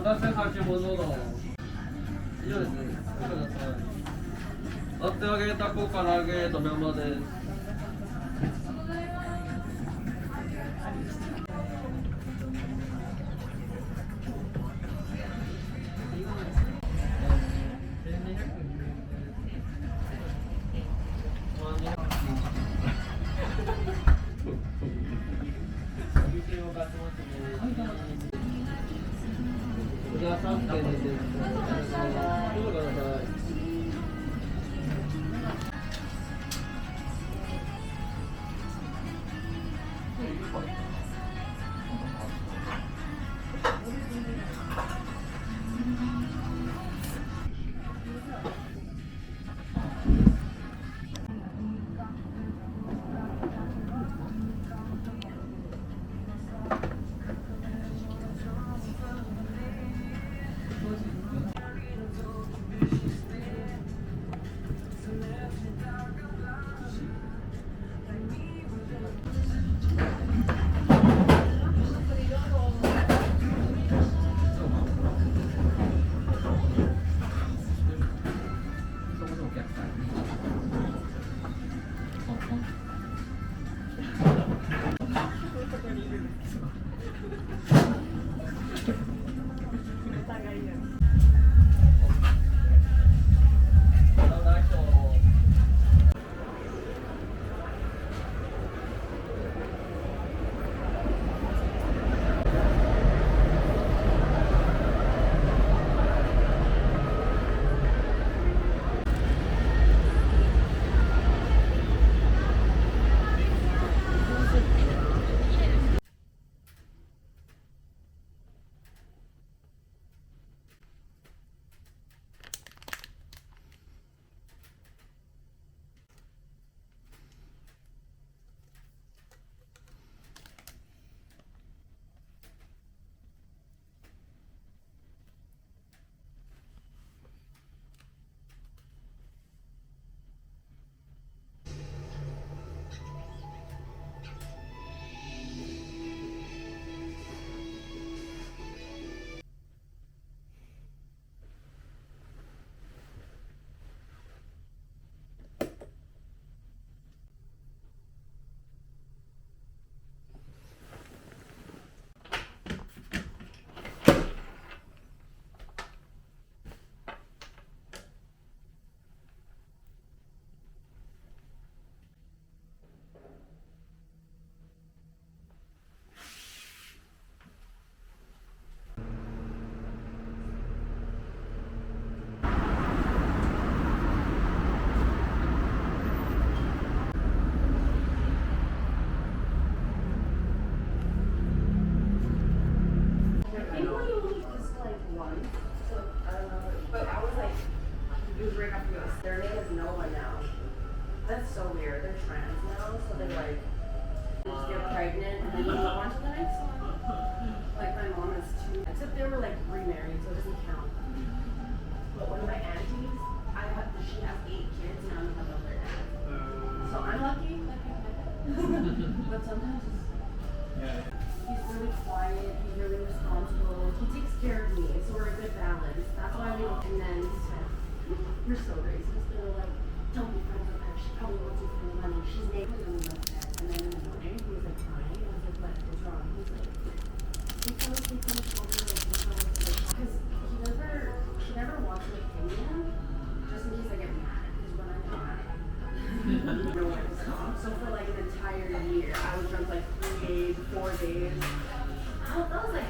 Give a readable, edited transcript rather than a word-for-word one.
私は先ほどの以上ですね。ください。割って揚げたこから揚げと生です。くださってです。どうぞください。Their name is Noah now. That's so weird. They're trans now, so they're like, they just get pregnant and then move on to the next one. Like my mom is too. Except they were like remarried, so it doesn't count. But one of my aunties, she has 8 kids and I'm the mother now. So I'm lucky. But sometimes he's really quiet. He's really responsible. He takes care of me, so we're a good balance. That's why we. And then he said, "You're so racist." They were like, "Don't be friends with her. She probably wants you for the money. She's naked on the left there." And then in the morning, he was like crying. I was like, "What? What's wrong?" He was like, "He fell asleep on the shoulder, like he fell asleep." Because she never wants an opinion, just in case I get mad. Because when I'm mad, I don't know when to stop. So for like an entire year, I was drunk like 3 days, 4 days. That was like.